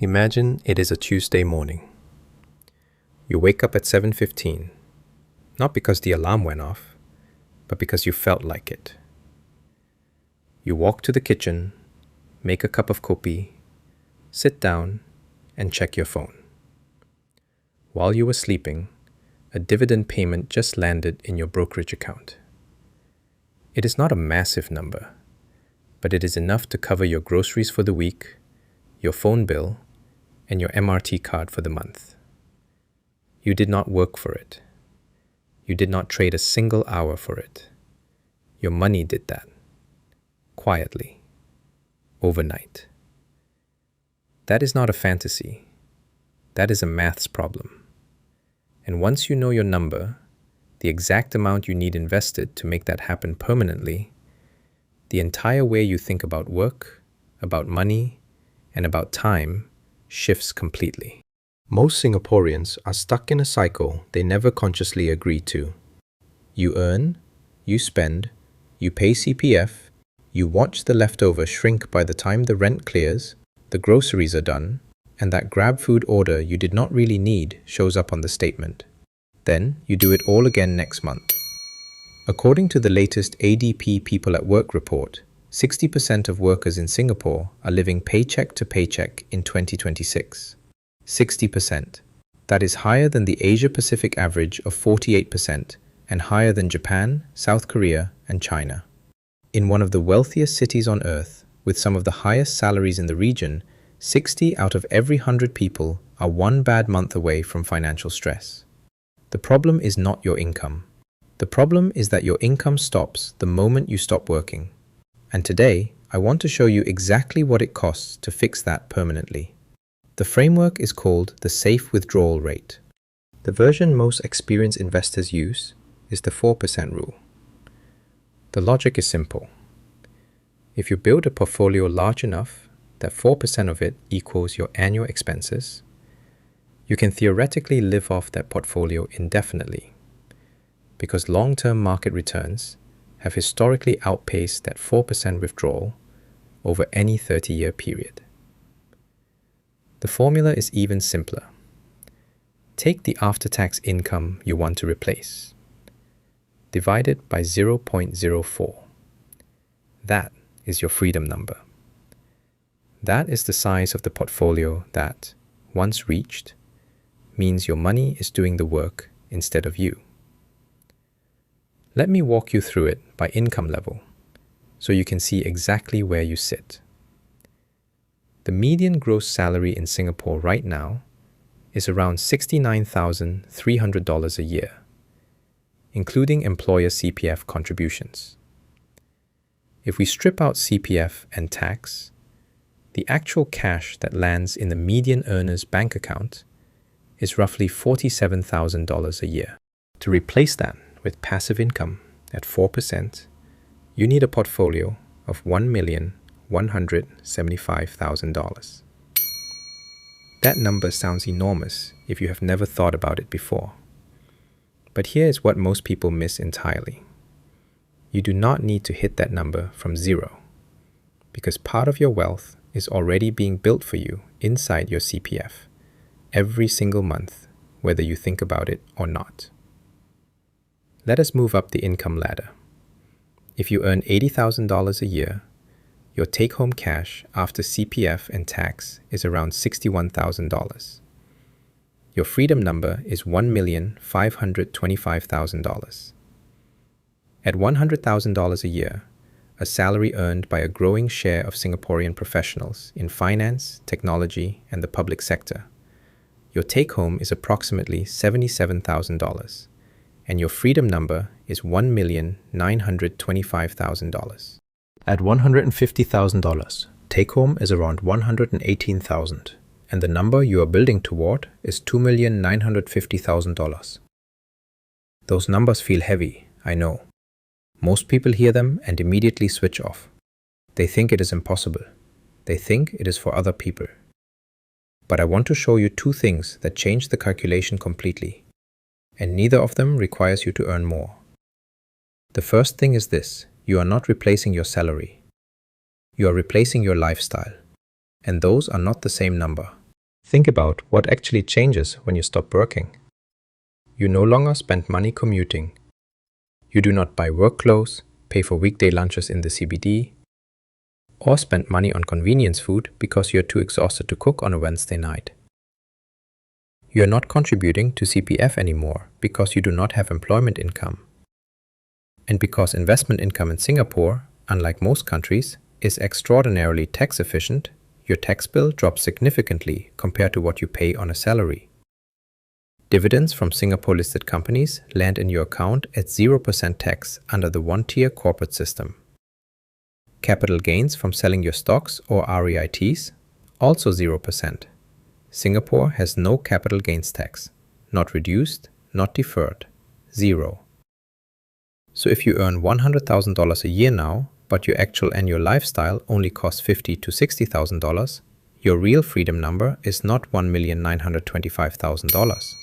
Imagine it is a Tuesday morning. You wake up at 7:15, not because the alarm went off, but because you felt like it. You walk to the kitchen, make a cup of kopi, sit down, and check your phone. While you were sleeping, a dividend payment just landed in your brokerage account. It is not a massive number, but it is enough to cover your groceries for the week, your phone bill, and your MRT card for the month. You did not work for it. You did not trade a single hour for it. Your money did that. Quietly. Overnight. That is not a fantasy. That is a maths problem. And once you know your number, the exact amount you need invested to make that happen permanently, the entire way you think about work, about money, and about time shifts completely. Most Singaporeans are stuck in a cycle they never consciously agreed to. You earn, you spend, you pay CPF, you watch the leftover shrink by the time the rent clears, the groceries are done, and that grab food order you did not really need shows up on the statement. Then you do it all again next month. According to the latest ADP People at Work report, 60% of workers in Singapore are living paycheck to paycheck in 2026. 60%. That is higher than the Asia-Pacific average of 48% and higher than Japan, South Korea, and China. In one of the wealthiest cities on earth, with some of the highest salaries in the region, 60 out of every 100 people are one bad month away from financial stress. The problem is not your income. The problem is that your income stops the moment you stop working. And today, I want to show you exactly what it costs to fix that permanently. The framework is called the safe withdrawal rate. The version most experienced investors use is the 4% rule. The logic is simple. If you build a portfolio large enough that 4% of it equals your annual expenses, you can theoretically live off that portfolio indefinitely, because long-term market returns have historically outpaced that 4% withdrawal over any 30-year period. The formula is even simpler. Take the after-tax income you want to replace. Divide it by 0.04. That is your freedom number. That is the size of the portfolio that, once reached, means your money is doing the work instead of you. Let me walk you through it by income level, so you can see exactly where you sit. The median gross salary in Singapore right now is around $69,300 a year, including employer CPF contributions. If we strip out CPF and tax, the actual cash that lands in the median earner's bank account is roughly $47,000 a year. To replace that with passive income at 4%, you need a portfolio of $1,175,000. That number sounds enormous if you have never thought about it before. But here is what most people miss entirely. You do not need to hit that number from zero, because part of your wealth is already being built for you inside your CPF every single month, whether you think about it or not. Let us move up the income ladder. If you earn $80,000 a year, your take-home cash after CPF and tax is around $61,000. Your freedom number is $1,525,000. At $100,000 a year, a salary earned by a growing share of Singaporean professionals in finance, technology, and the public sector, your take-home is approximately $77,000. And your freedom number is $1,925,000. At $150,000, take-home is around $118,000, and the number you are building toward is $2,950,000. Those numbers feel heavy, I know. Most people hear them and immediately switch off. They think it is impossible. They think it is for other people. But I want to show you two things that change the calculation completely, and neither of them requires you to earn more. The first thing is this: you are not replacing your salary. You are replacing your lifestyle. And those are not the same number. Think about what actually changes when you stop working. You no longer spend money commuting. You do not buy work clothes, pay for weekday lunches in the CBD, or spend money on convenience food because you're too exhausted to cook on a Wednesday night. You are not contributing to CPF anymore because you do not have employment income. And because investment income in Singapore, unlike most countries, is extraordinarily tax efficient, your tax bill drops significantly compared to what you pay on a salary. Dividends from Singapore-listed companies land in your account at 0% tax under the one-tier corporate system. Capital gains from selling your stocks or REITs, also 0%. Singapore has no capital gains tax, not reduced, not deferred, 0. So if you earn $100,000 a year now, but your actual annual lifestyle only costs $50,000 to $60,000, your real freedom number is not $1,925,000.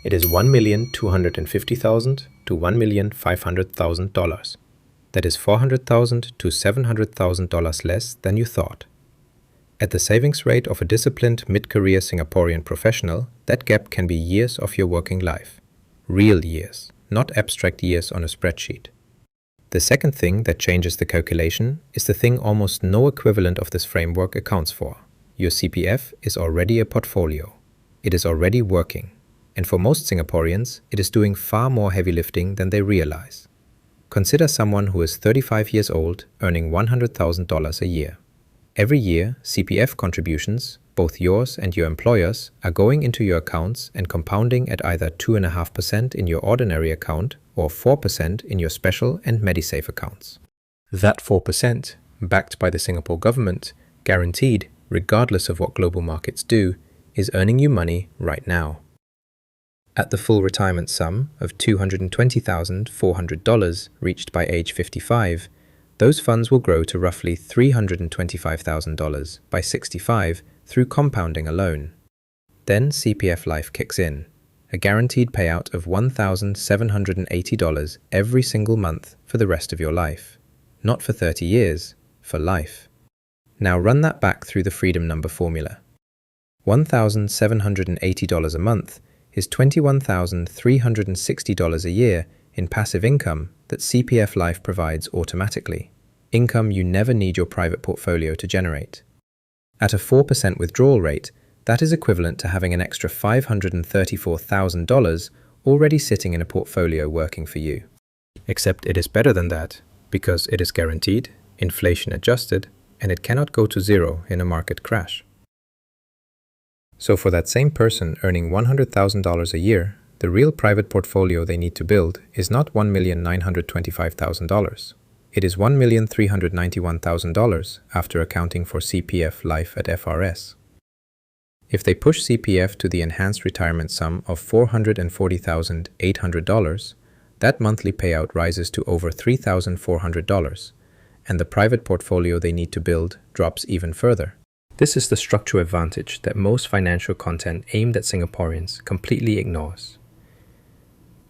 It is $1,250,000 to $1,500,000. That is $400,000 to $700,000 less than you thought. At the savings rate of a disciplined mid-career Singaporean professional, that gap can be years of your working life. Real years, not abstract years on a spreadsheet. The second thing that changes the calculation is the thing almost no equivalent of this framework accounts for. Your CPF is already a portfolio. It is already working. And for most Singaporeans, it is doing far more heavy lifting than they realize. Consider someone who is 35 years old, earning $100,000 a year. Every year, CPF contributions, both yours and your employer's, are going into your accounts and compounding at either 2.5% in your ordinary account or 4% in your special and MediSave accounts. That 4%, backed by the Singapore government, guaranteed, regardless of what global markets do, is earning you money right now. At the full retirement sum of $220,400 reached by age 55, those funds will grow to roughly $325,000 by 65 through compounding alone. Then CPF Life kicks in, a guaranteed payout of $1,780 every single month for the rest of your life. Not for 30 years, for life. Now run that back through the freedom number formula. $1,780 a month is $21,360 a year in passive income that CPF Life provides automatically, income you never need your private portfolio to generate. At a 4% withdrawal rate, that is equivalent to having an extra $534,000 already sitting in a portfolio working for you. Except it is better than that, because it is guaranteed, inflation adjusted, and it cannot go to zero in a market crash. So for that same person earning $100,000 a year, the real private portfolio they need to build is not $1,925,000. It is $1,391,000 after accounting for CPF Life at FRS. If they push CPF to the enhanced retirement sum of $440,800, that monthly payout rises to over $3,400, and the private portfolio they need to build drops even further. This is the structural advantage that most financial content aimed at Singaporeans completely ignores.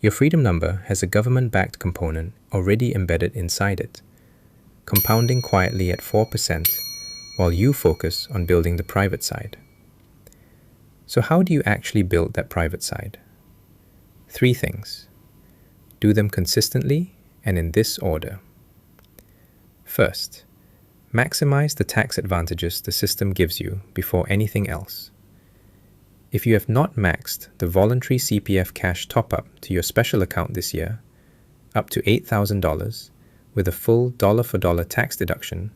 Your freedom number has a government-backed component already embedded inside it, compounding quietly at 4% while you focus on building the private side. So how do you actually build that private side? 3 things. Do them consistently and in this order. First, maximize the tax advantages the system gives you before anything else. If you have not maxed the voluntary CPF cash top-up to your special account this year, up to $8,000, with a full dollar-for-dollar tax deduction,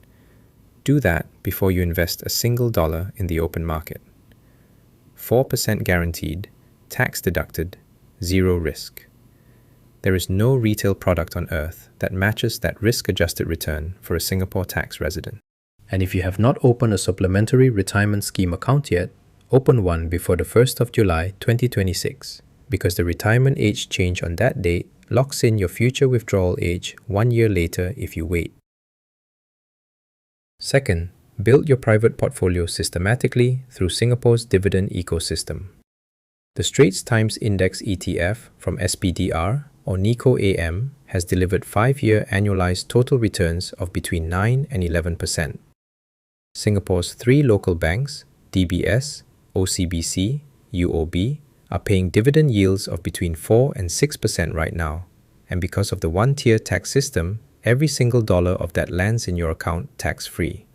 do that before you invest a single dollar in the open market. 4% guaranteed, tax deducted, 0 risk. There is no retail product on earth that matches that risk-adjusted return for a Singapore tax resident. And if you have not opened a Supplementary Retirement Scheme account yet, open one before the 1st of July 2026, because the retirement age change on that date locks in your future withdrawal age 1 year later if you wait. Second, build your private portfolio systematically through Singapore's dividend ecosystem. The Straits Times Index ETF from SPDR or NICO AM has delivered 5-year annualized total returns of between 9 and 11%. Singapore's 3 local banks, DBS, OCBC, UOB, are paying dividend yields of between 4 and 6% right now, and because of the one-tier tax system, every single dollar of that lands in your account tax-free.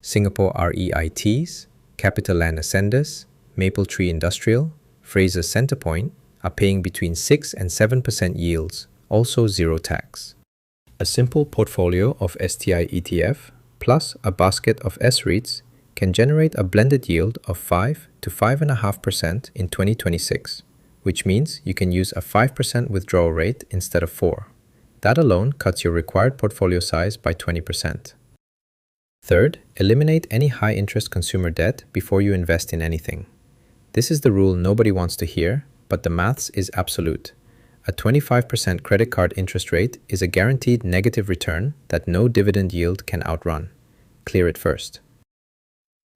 Singapore REITs, CapitaLand Ascendas, Mapletree Industrial, Fraser Centrepoint are paying between 6 and 7% yields, also zero tax. A simple portfolio of STI ETF plus a basket of s-REITs can generate a blended yield of 5 to 5.5% in 2026, which means you can use a 5% withdrawal rate instead of 4. That alone cuts your required portfolio size by 20%. Third, eliminate any high-interest consumer debt before you invest in anything. This is the rule nobody wants to hear, but the maths is absolute. A 25% credit card interest rate is a guaranteed negative return that no dividend yield can outrun. Clear it first.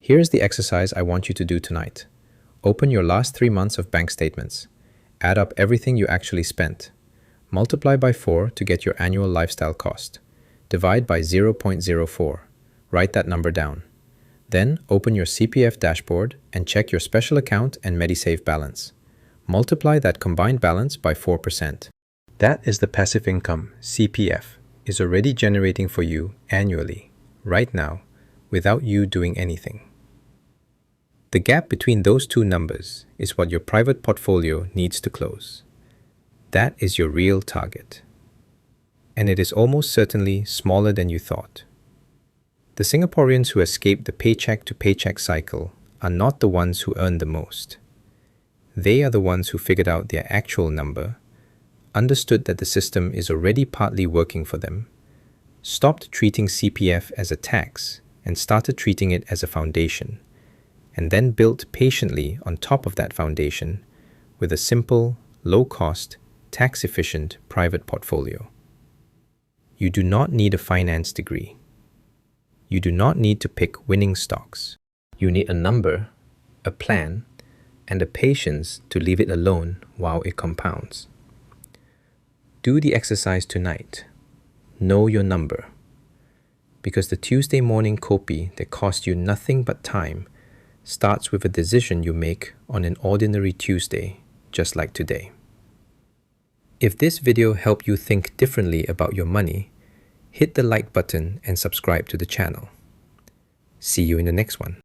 Here's the exercise I want you to do tonight. Open your last 3 months of bank statements. Add up everything you actually spent. Multiply by 4 to get your annual lifestyle cost. Divide by 0.04. Write that number down. Then open your CPF dashboard and check your special account and MediSave balance. Multiply that combined balance by 4%. That is the passive income CPF is already generating for you annually, right now, without you doing anything. The gap between those two numbers is what your private portfolio needs to close. That is your real target. And it is almost certainly smaller than you thought. The Singaporeans who escaped the paycheck to paycheck cycle are not the ones who earn the most. They are the ones who figured out their actual number, understood that the system is already partly working for them, stopped treating CPF as a tax and started treating it as a foundation, and then built patiently on top of that foundation with a simple, low-cost, tax-efficient private portfolio. You do not need a finance degree. You do not need to pick winning stocks. You need a number, a plan, and the patience to leave it alone while it compounds. Do the exercise tonight. Know your number. Because the Tuesday morning kopi that cost you nothing but time starts with a decision you make on an ordinary Tuesday, just like today. If this video helped you think differently about your money, hit the like button and subscribe to the channel. See you in the next one.